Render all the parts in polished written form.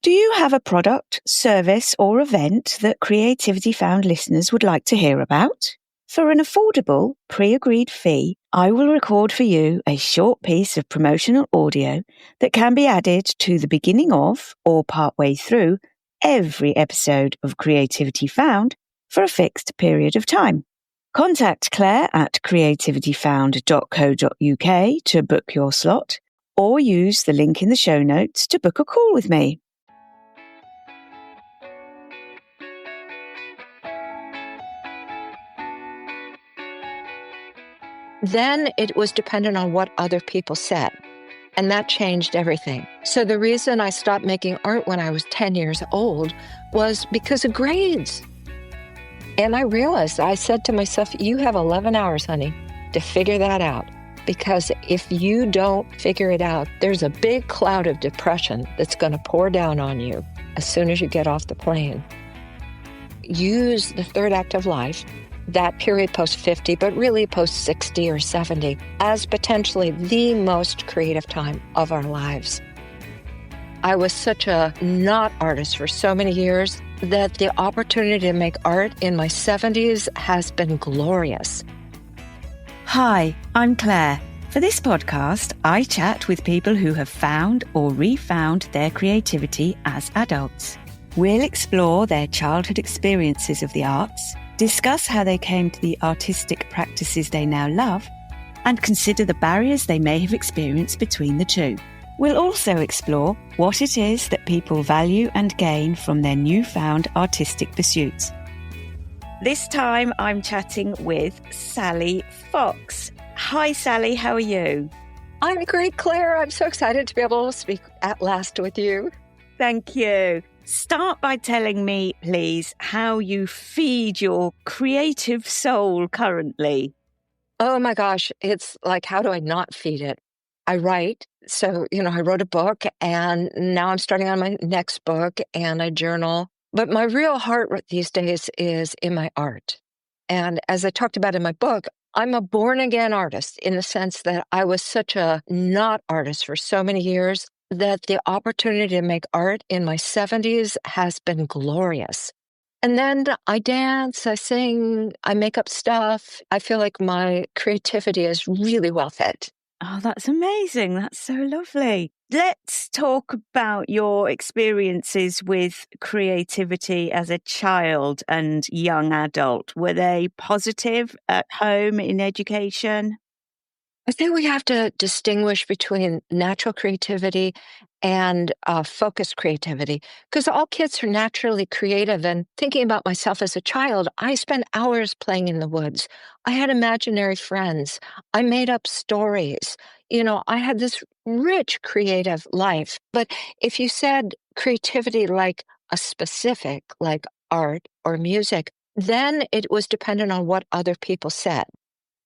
Do you have a product, service, or event that Creativity Found listeners would like to hear about? For an affordable, pre-agreed fee, I will record for you a short piece of promotional audio that can be added to the beginning of or partway through every episode of Creativity Found for a fixed period of time. Contact Claire at creativityfound.co.uk to book your slot, or use the link in the show notes to book a call with me. Then it was dependent on what other people said. And that changed everything. So the reason I stopped making art when I was 10 years old was because of grades. And I realized, I said to myself, you have 11 hours, honey, to figure that out. Because if you don't figure it out, there's a big cloud of depression that's going to pour down on you as soon as you get off the plane. Use the third act of life, that period post 50, but really post 60 or 70, as potentially the most creative time of our lives. I was such a not artist for so many years that the opportunity to make art in my 70s has been glorious. Hi, I'm Claire. For this podcast, I chat with people who have found or refound their creativity as adults. We'll explore their childhood experiences of the arts, discuss how they came to the artistic practices they now love, and consider the barriers they may have experienced between the two. We'll also explore what it is that people value and gain from their newfound artistic pursuits. This time I'm chatting with Sally Fox. Hi Sally, how are you? I'm great, Claire. I'm so excited to be able to speak at last with you. Thank you. Start by telling me, please, how you feed your creative soul currently. Oh my gosh, it's like, how do I not feed it? I write. So, I wrote a book and now I'm starting on my next book and I journal. But my real heart these days is in my art. And as I talked about in my book, I'm a born again artist in the sense that I was such a not artist for so many years that the opportunity to make art in my 70s has been glorious. And then I dance, I sing, I make up stuff. I feel like my creativity is really well fed. Oh, that's amazing. That's so lovely. Let's talk about your experiences with creativity as a child and young adult. Were they positive at home, in education? I think we have to distinguish between natural creativity and focused creativity, because all kids are naturally creative. And thinking about myself as a child, I spent hours playing in the woods. I had imaginary friends. I made up stories. I had this rich creative life. But if you said creativity like a specific, like art or music, then it was dependent on what other people said.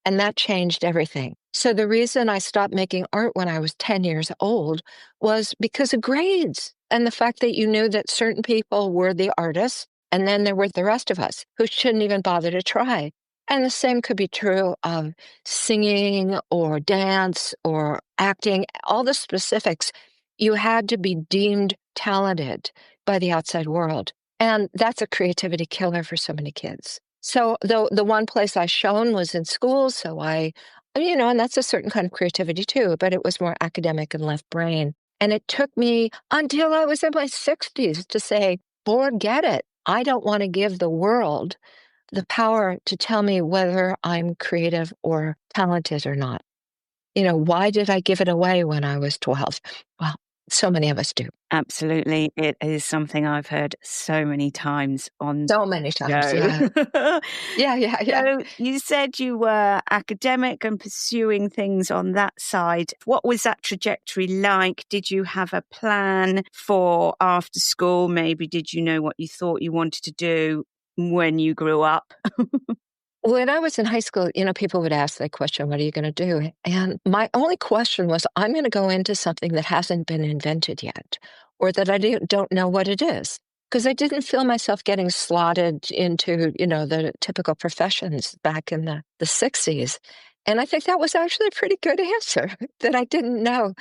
And that changed everything. So the reason I stopped making art when I was 10 years old was because of grades and the fact that you knew that certain people were the artists and then there were the rest of us who shouldn't even bother to try. And the same could be true of singing or dance or acting, all the specifics. You had to be deemed talented by the outside world. And that's a creativity killer for so many kids. So the one place I shone was in school. So and that's a certain kind of creativity too, but it was more academic and left brain. And it took me until I was in my 60s to say, forget it. I don't want to give the world the power to tell me whether I'm creative or talented or not. Why did I give it away when I was 12? Well, so many of us do. Absolutely. It is something I've heard so many times on so many times. show. Yeah. So you said you were academic and pursuing things on that side. What was that trajectory like? Did you have a plan for after school? Maybe did you know what you thought you wanted to do when you grew up? When I was in high school, people would ask that question, what are you going to do? And my only question was, I'm going to go into something that hasn't been invented yet, or that I don't know what it is. Because I didn't feel myself getting slotted into, the typical professions back in the 60s. And I think that was actually a pretty good answer, that I didn't know.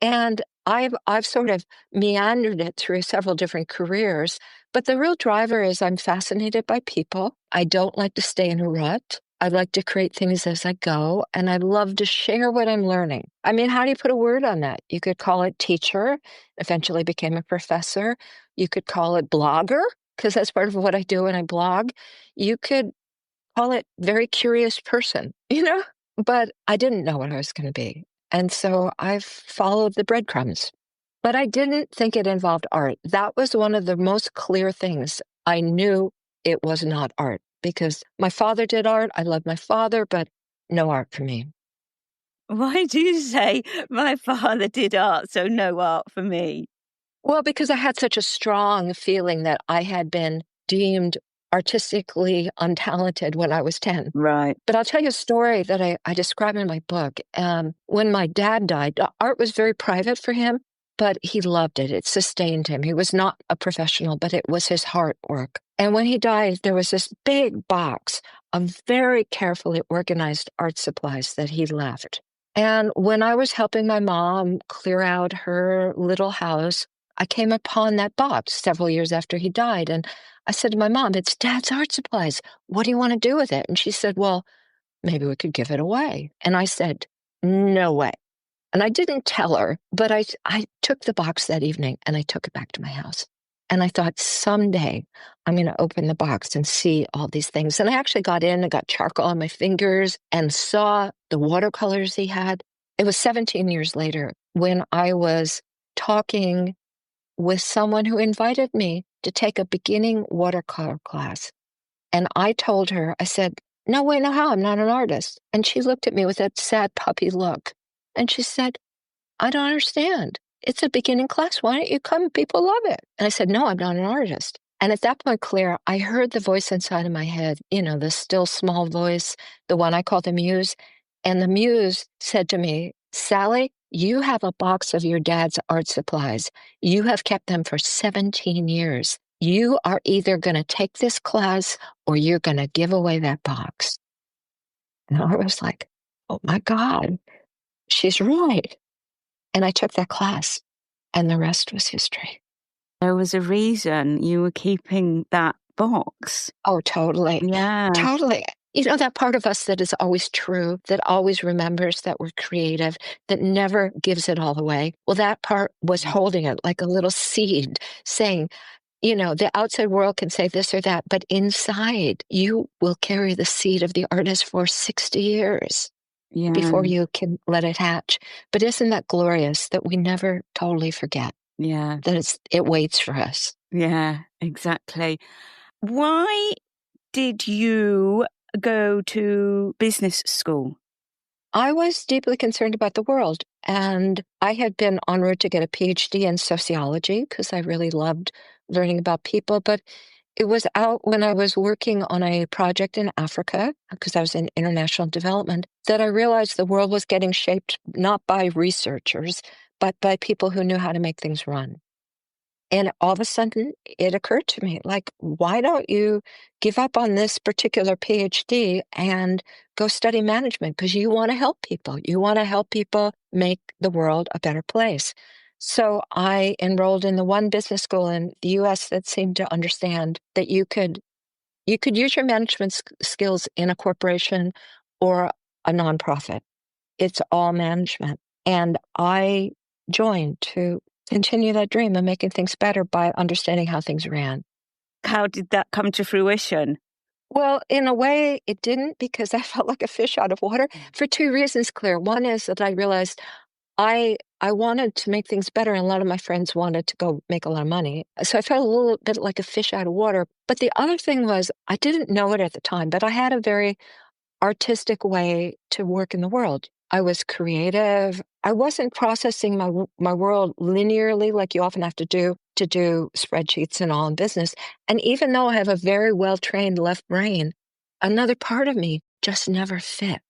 And I've sort of meandered it through several different careers. But the real driver is I'm fascinated by people. I don't like to stay in a rut. I like to create things as I go, and I love to share what I'm learning. I mean, how do you put a word on that? You could call it teacher, eventually became a professor. You could call it blogger, because that's part of what I do when I blog. You could call it very curious person, But I didn't know what I was going to be. And so I've followed the breadcrumbs. But I didn't think it involved art. That was one of the most clear things. I knew it was not art because my father did art. I love my father, but no art for me. Why do you say my father did art, so no art for me? Well, because I had such a strong feeling that I had been deemed artistically untalented when I was 10. Right. But I'll tell you a story that I describe in my book. When my dad died, art was very private for him, but he loved it. It sustained him. He was not a professional, but it was his heart work. And when he died, there was this big box of very carefully organized art supplies that he left. And when I was helping my mom clear out her little house, I came upon that box several years after he died. And I said to my mom, "It's Dad's art supplies. What do you want to do with it?" And she said, "Well, maybe we could give it away." And I said, "No way." And I didn't tell her, but I took the box that evening and I took it back to my house. And I thought, someday I'm going to open the box and see all these things. And I actually got in and got charcoal on my fingers and saw the watercolors he had. It was 17 years later when I was talking with someone who invited me to take a beginning watercolor class. And I told her, I said, "No way, no how, I'm not an artist." And she looked at me with that sad puppy look. And she said, "I don't understand. It's a beginning class. Why don't you come? People love it." And I said, "No, I'm not an artist." And at that point, Claire, I heard the voice inside of my head, the still small voice, the one I call the muse. And the muse said to me, "Sally, you have a box of your dad's art supplies. You have kept them for 17 years. You are either going to take this class or you're going to give away that box." And I was like, "Oh my God, she's right." And I took that class, and the rest was history. There was a reason you were keeping that box. Oh, totally. Yeah. Totally. That part of us that is always true, that always remembers that we're creative, that never gives it all away. Well, that part was holding it like a little seed, saying, the outside world can say this or that, but inside you will carry the seed of the artist for 60 years. Yeah. Before you can let it hatch. But isn't that glorious that we never totally forget? Yeah. That it waits for us. Yeah, exactly. Why did you go to business school? I was deeply concerned about the world, and I had been en route to get a PhD in sociology because I really loved learning about people. But it was out when I was working on a project in Africa, because I was in international development, that I realized the world was getting shaped not by researchers, but by people who knew how to make things run. And all of a sudden, it occurred to me, like, why don't you give up on this particular PhD and go study management? Because you want to help people. You want to help people make the world a better place. So I enrolled in the one business school in the US that seemed to understand that you could use your management skills in a corporation or a nonprofit. It's all management. And I joined to continue that dream of making things better by understanding how things ran. How did that come to fruition? Well, in a way, it didn't, because I felt like a fish out of water for two reasons, Claire. One is that I realized I wanted to make things better, and a lot of my friends wanted to go make a lot of money. So I felt a little bit like a fish out of water. But the other thing was, I didn't know it at the time, but I had a very artistic way to work in the world. I was creative. I wasn't processing my world linearly like you often have to do spreadsheets and all in business. And even though I have a very well-trained left brain, another part of me just never fit.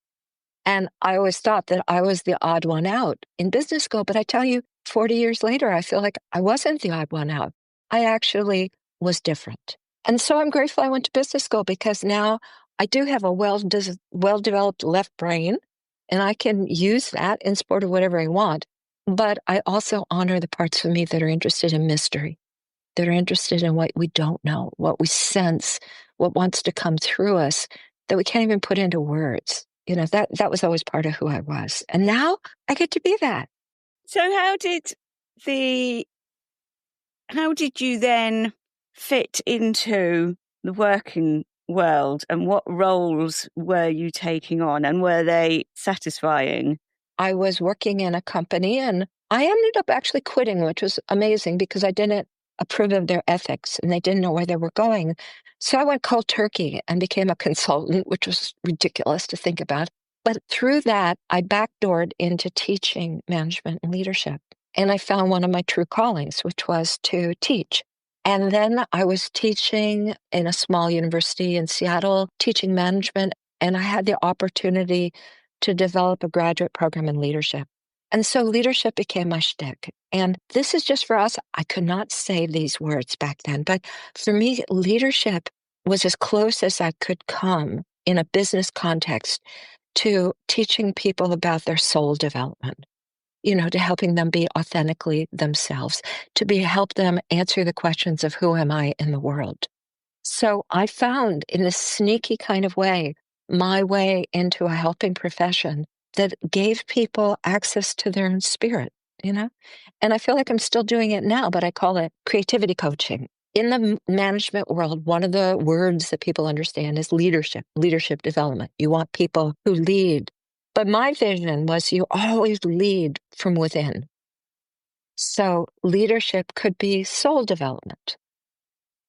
And I always thought that I was the odd one out in business school. But I tell you, 40 years later, I feel like I wasn't the odd one out. I actually was different. And so I'm grateful I went to business school, because now I do have a well-developed left brain, and I can use that in support of whatever I want. But I also honor the parts of me that are interested in mystery, that are interested in what we don't know, what we sense, what wants to come through us that we can't even put into words. That was always part of who I was. And now I get to be that. So how did you then fit into the working world, and what roles were you taking on, and were they satisfying? I was working in a company and I ended up actually quitting, which was amazing because I didn't approve of their ethics and they didn't know where they were going. So I went cold turkey and became a consultant, which was ridiculous to think about. But through that, I backdoored into teaching management and leadership. And I found one of my true callings, which was to teach. And then I was teaching in a small university in Seattle, teaching management. And I had the opportunity to develop a graduate program in leadership. And so leadership became my shtick. And this is just for us. I could not say these words back then, but for me, leadership was as close as I could come in a business context to teaching people about their soul development, to helping them be authentically themselves, help them answer the questions of who am I in the world. So I found in a sneaky kind of way, my way into a helping profession that gave people access to their own spirit, And I feel like I'm still doing it now, but I call it creativity coaching. In the management world, one of the words that people understand is leadership development. You want people who lead. But my vision was you always lead from within. So leadership could be soul development.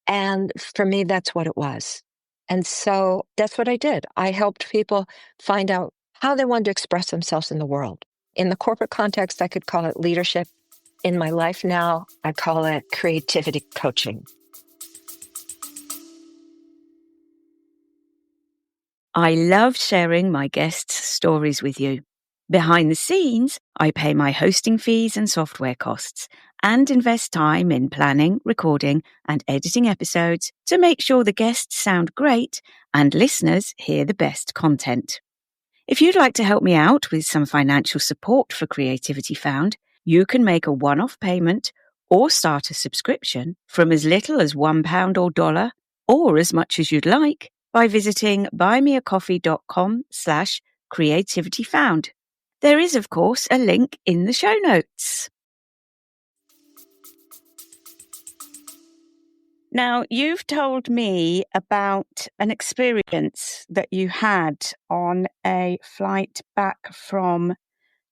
And for me, that's what it was. And so that's what I did. I helped people find out how they wanted to express themselves in the world. In the corporate context, I could call it leadership. In my life now, I call it creativity coaching. I love sharing my guests' stories with you. Behind the scenes, I pay my hosting fees and software costs and invest time in planning, recording, and editing episodes to make sure the guests sound great and listeners hear the best content. If you'd like to help me out with some financial support for Creativity Found, you can make a one-off payment or start a subscription from as little as £1 or $1, or as much as you'd like, by visiting buymeacoffee.com/creativityfound. There is, of course, a link in the show notes. Now, you've told me about an experience that you had on a flight back from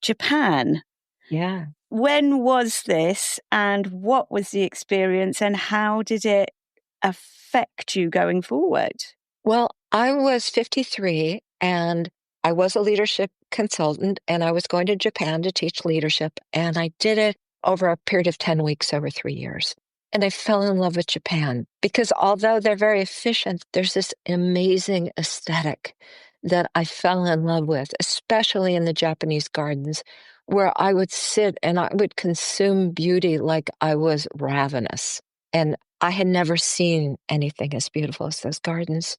Japan. Yeah. When was this, and what was the experience, and how did it affect you going forward? Well, I was 53 and I was a leadership consultant and I was going to Japan to teach leadership. And I did it over a period of 10 weeks, over 3 years. And I fell in love with Japan because although they're very efficient, there's this amazing aesthetic that I fell in love with, especially in the Japanese gardens, where I would sit and I would consume beauty like I was ravenous. And I had never seen anything as beautiful as those gardens.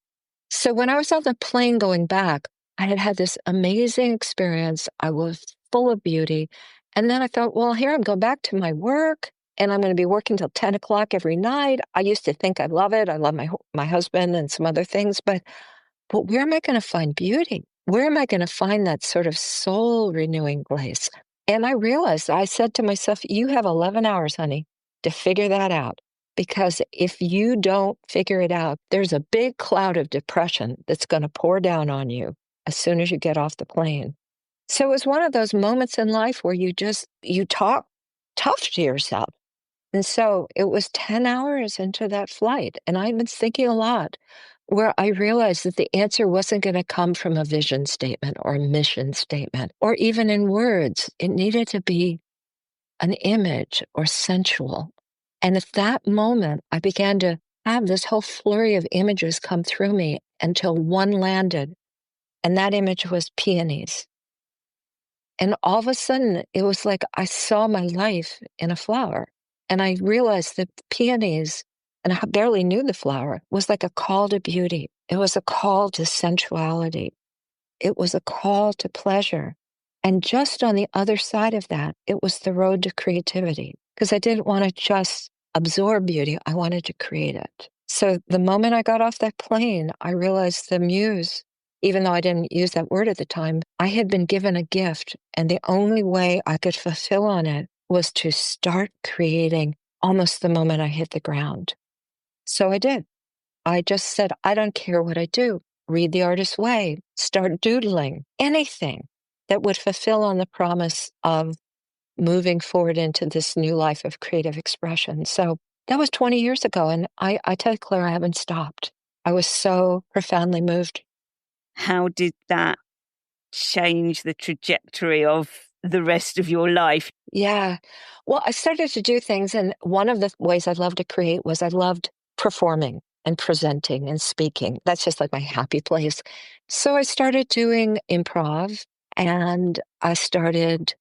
So when I was on the plane going back, I had had this amazing experience. I was full of beauty. And then I thought, well, here I'm going back to my work and I'm going to be working till 10 o'clock every night. I used to think I love it. I love my husband and some other things, but where am I going to find beauty? Where am I going to find that sort of soul renewing place? And I realized, I said to myself, you have 11 hours, honey, to figure that out. Because if you don't figure it out, there's a big cloud of depression that's going to pour down on you as soon as you get off the plane. So it was one of those moments in life where you talk tough to yourself. And so it was 10 hours into that flight. And I've been thinking a lot where I realized that the answer wasn't going to come from a vision statement or a mission statement or even in words. It needed to be an image or sensual. And at that moment, I began to have this whole flurry of images come through me until one landed. And that image was peonies. And all of a sudden, it was like I saw my life in a flower. And I realized that peonies, and I barely knew the flower, was like a call to beauty. It was a call to sensuality. It was a call to pleasure. And just on the other side of that, it was the road to creativity, because I didn't want to just absorb beauty. I wanted to create it. So the moment I got off that plane, I realized the muse, even though I didn't use that word at the time, I had been given a gift. And the only way I could fulfill on it was to start creating almost the moment I hit the ground. So I did. I just said, I don't care what I do. Read The Artist's Way, start doodling, anything that would fulfill on the promise of moving forward into this new life of creative expression. So that was 20 years ago. And I tell you, Claire, I haven't stopped. I was so profoundly moved. How did that change the trajectory of the rest of your life? Yeah. Well, I started to do things. And one of the ways I loved to create was I loved performing and presenting and speaking. That's just like my happy place. So I started doing improv and I started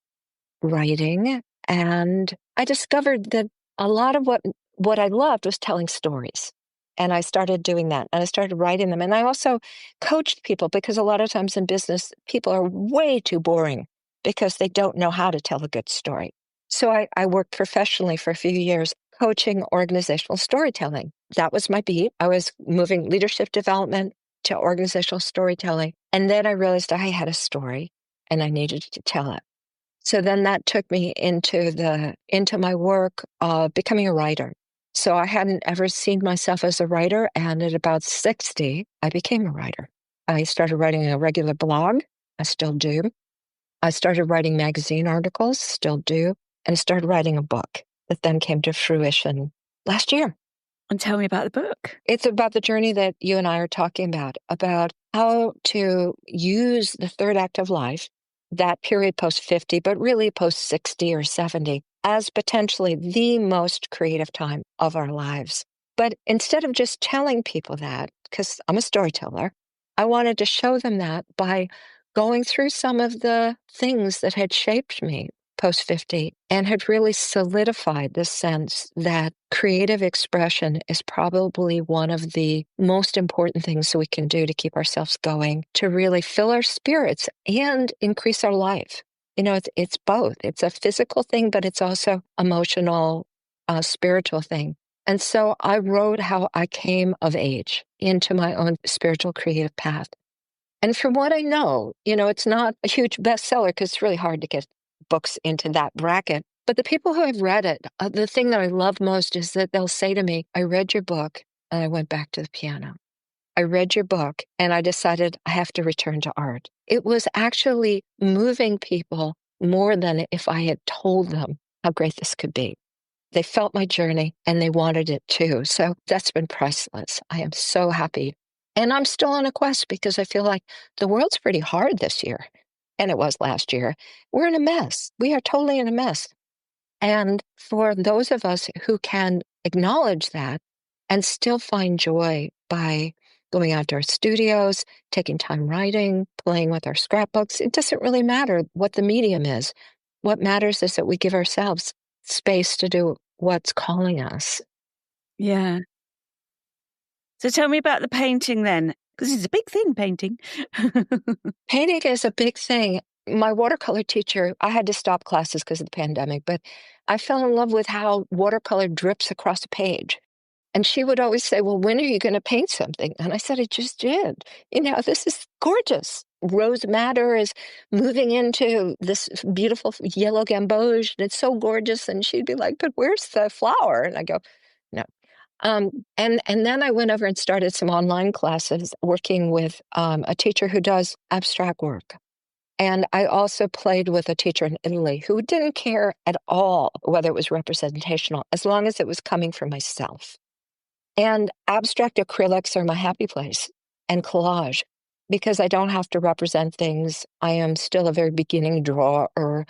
writing, and I discovered that a lot of what I loved was telling stories. And I started doing that, and I started writing them. And I also coached people, because a lot of times in business, people are way too boring because they don't know how to tell a good story. So I worked professionally for a few years coaching organizational storytelling. That was my beat. I was moving leadership development to organizational storytelling. And then I realized I had a story and I needed to tell it. So then that took me into my work of becoming a writer. So I hadn't ever seen myself as a writer. And at about 60, I became a writer. I started writing a regular blog. I still do. I started writing magazine articles, still do. And I started writing a book that then came to fruition last year. And tell me about the book. It's about the journey that you and I are talking about how to use the third act of life, that period post 50, but really post 60 or 70, as potentially the most creative time of our lives. But instead of just telling people that, because I'm a storyteller, I wanted to show them that by going through some of the things that had shaped me post 50 and had really solidified the sense that creative expression is probably one of the most important things that we can do to keep ourselves going, to really fill our spirits and increase our life. You know, it's both. It's a physical thing, but it's also emotional, spiritual thing. And so I wrote how I came of age into my own spiritual creative path. And from what I know, you know, it's not a huge bestseller because it's really hard to get books into that bracket. But the people who have read it, the thing that I love most is that they'll say to me, I read your book and I went back to the piano. I read your book and I decided I have to return to art. It was actually moving people more than if I had told them how great this could be. They felt my journey and they wanted it too. So that's been priceless. I am so happy. And I'm still on a quest because I feel like the world's pretty hard this year. And it was last year. We're in a mess. We are totally in a mess. And for those of us who can acknowledge that and still find joy by going out to our studios, taking time writing, playing with our scrapbooks, it doesn't really matter what the medium is. What matters is that we give ourselves space to do what's calling us. Yeah. So tell me about the painting then, because it's a big thing, painting. Painting is a big thing. My watercolor teacher, I had to stop classes because of the pandemic, but I fell in love with how watercolor drips across a page. And she would always say, well, when are you going to paint something? And I said, I just did. You know, this is gorgeous. Rose madder is moving into this beautiful yellow gamboge. And it's so gorgeous. And she'd be like, but where's the flower? And I go, no. And then I went over and started some online classes working with a teacher who does abstract work. And I also played with a teacher in Italy who didn't care at all whether it was representational, as long as it was coming from myself. And abstract acrylics are my happy place, and collage, because I don't have to represent things. I am still a very beginning drawer.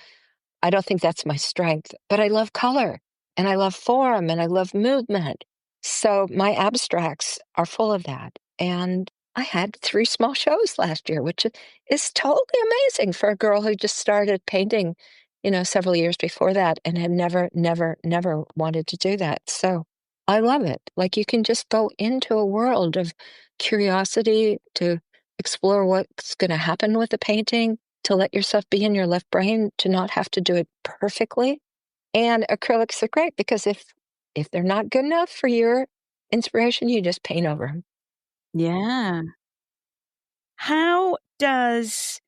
I don't think that's my strength, but I love color and I love form and I love movement. So my abstracts are full of that. And I had 3 small shows last year, which is totally amazing for a girl who just started painting, you know, several years before that and had never wanted to do that. So I love it. Like you can just go into a world of curiosity to explore what's going to happen with the painting, to let yourself be in your left brain, to not have to do it perfectly. And acrylics are great because if they're not good enough for your inspiration, you just paint over them. Yeah. How does,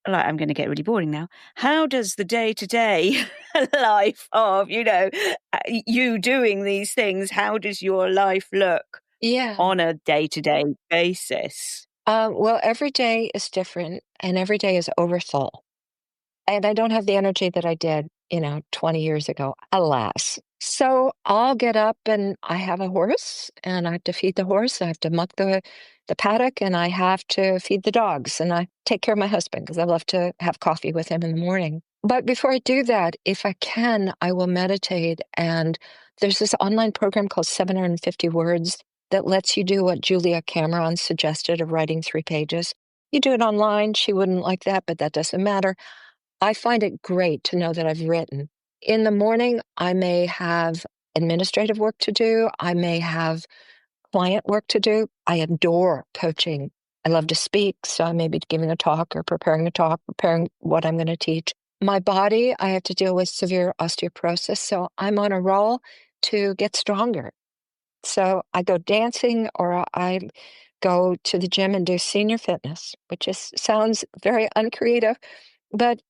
I'm going to get really boring now. How does the day-to-day life of, you doing these things, how does your life look Yeah. on a day-to-day basis? Well, every day is different and every day is overfull. And I don't have the energy that I did, 20 years ago, alas. So I'll get up and I have a horse and I have to feed the horse. I have to muck the paddock and I have to feed the dogs. And I take care of my husband because I love to have coffee with him in the morning. But before I do that, if I can, I will meditate. And there's this online program called 750 Words that lets you do what Julia Cameron suggested of writing 3 pages. You do it online. She wouldn't like that, but that doesn't matter. I find it great to know that I've written. In the morning, I may have administrative work to do. I may have client work to do. I adore coaching. I love to speak, so I may be giving a talk or preparing a talk, preparing what I'm going to teach. My body, I have to deal with severe osteoporosis, so I'm on a roll to get stronger. So I go dancing or I go to the gym and do senior fitness, which sounds very uncreative, but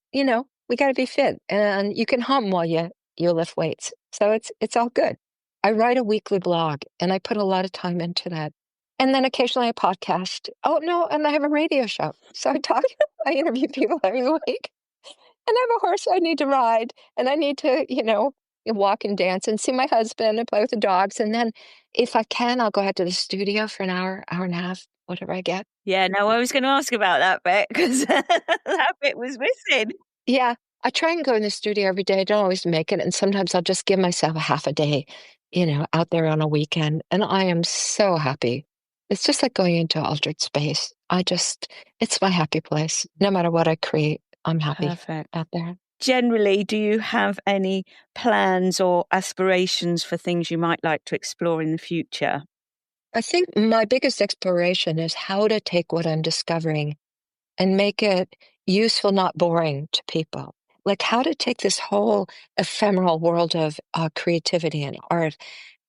we got to be fit, and you can hum while you lift weights. So it's all good. I write a weekly blog, and I put a lot of time into that. And then occasionally I podcast. Oh no, and I have a radio show. So I interview people every week. And I have a horse I need to ride, and I need to, walk and dance and see my husband and play with the dogs. And then if I can, I'll go out to the studio for an hour, hour and a half, whatever I get. Yeah, no, I was going to ask about that bit because that bit was missing. Yeah, I try and go in the studio every day. I don't always make it. And sometimes I'll just give myself a half a day, out there on a weekend. And I am so happy. It's just like going into altered space. It's my happy place. No matter what I create, I'm happy Perfect. out there. Generally, do you have any plans or aspirations for things you might like to explore in the future? I think my biggest exploration is how to take what I'm discovering and make it useful, not boring to people. Like how to take this whole ephemeral world of creativity and art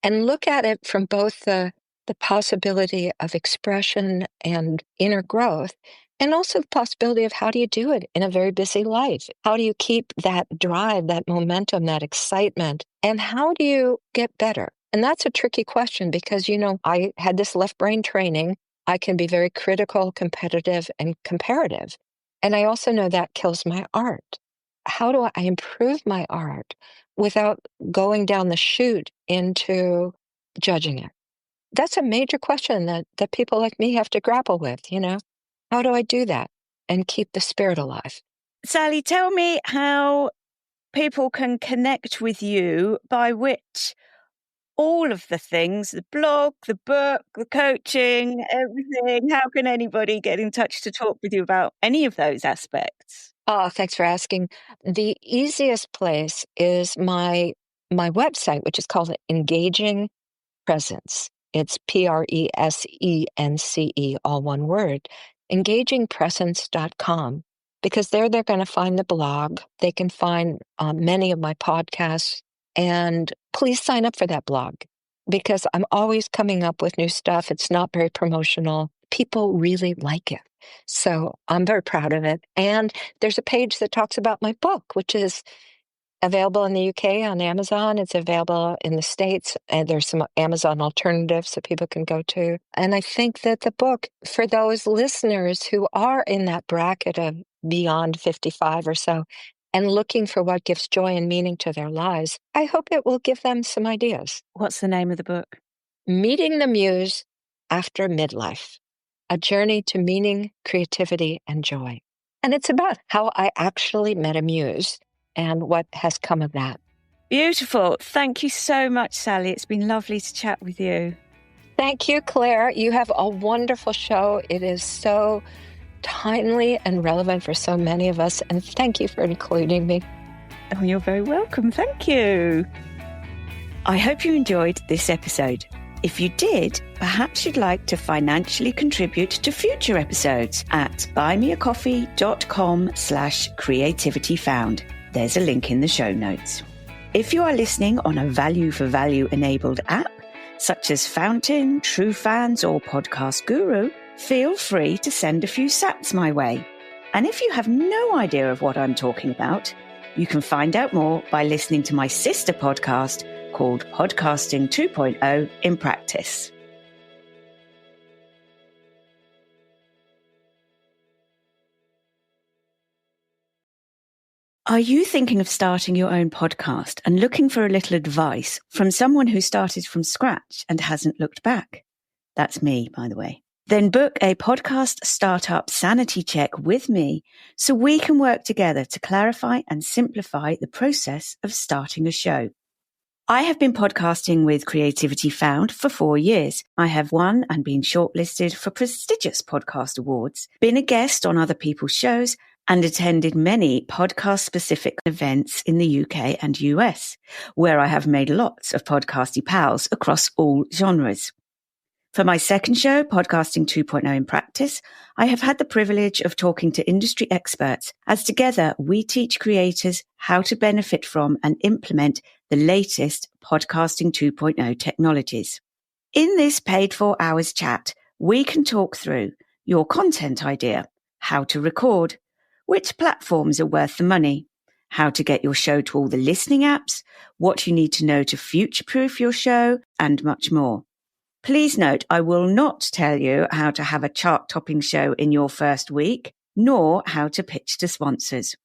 and look at it from both the possibility of expression and inner growth, and also the possibility of how do you do it in a very busy life? How do you keep that drive, that momentum, that excitement? And how do you get better? And that's a tricky question because, I had this left brain training. I can be very critical, competitive, and comparative. And I also know that kills my art. How do I improve my art without going down the chute into judging it? That's a major question that people like me have to grapple with, How do I do that and keep the spirit alive? Sally, tell me how people can connect with you, by which all of the things, the blog, the book, the coaching, everything. How can anybody get in touch to talk with you about any of those aspects? Oh, thanks for asking. The easiest place is my website, which is called Engaging Presence. It's PRESENCE, all one word, engagingpresence.com, because they're going to find the blog. They can find many of my podcasts, and please sign up for that blog because I'm always coming up with new stuff. It's not very promotional. People really like it. So I'm very proud of it. And there's a page that talks about my book, which is available in the UK on Amazon. It's available in the States, and there's some Amazon alternatives that people can go to. And I think that the book, for those listeners who are in that bracket of beyond 55 or so, and looking for what gives joy and meaning to their lives, I hope it will give them some ideas. What's the name of the book? Meeting the Muse After Midlife, a journey to meaning, creativity, and joy. And it's about how I actually met a muse and what has come of that. Beautiful. Thank you so much, Sally. It's been lovely to chat with you. Thank you, Claire. You have a wonderful show. It is so timely and relevant for so many of us. And thank you for including me. Oh, you're very welcome. Thank you. I hope you enjoyed this episode. If you did, perhaps you'd like to financially contribute to future episodes at buymeacoffee.com/creativityfound. There's a link in the show notes. If you are listening on a value for value enabled app, such as Fountain, True Fans, or Podcast Guru, feel free to send a few sats my way. And if you have no idea of what I'm talking about, you can find out more by listening to my sister podcast called Podcasting 2.0 in Practice. Are you thinking of starting your own podcast and looking for a little advice from someone who started from scratch and hasn't looked back? That's me, by the way. Then book a podcast startup sanity check with me so we can work together to clarify and simplify the process of starting a show. I have been podcasting with Creativity Found for 4 years. I have won and been shortlisted for prestigious podcast awards, been a guest on other people's shows, and attended many podcast-specific events in the UK and US, where I have made lots of podcasty pals across all genres. For my second show, Podcasting 2.0 in Practice, I have had the privilege of talking to industry experts as together we teach creators how to benefit from and implement the latest Podcasting 2.0 technologies. In this paid 4 hours chat, we can talk through your content idea, how to record, which platforms are worth the money, how to get your show to all the listening apps, what you need to know to future-proof your show, and much more. Please note, I will not tell you how to have a chart-topping show in your first week, nor how to pitch to sponsors.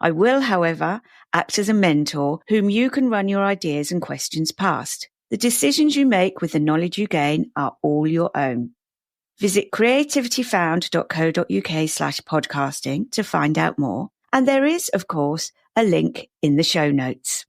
I will, however, act as a mentor whom you can run your ideas and questions past. The decisions you make with the knowledge you gain are all your own. Visit creativityfound.co.uk/podcasting to find out more. And there is, of course, a link in the show notes.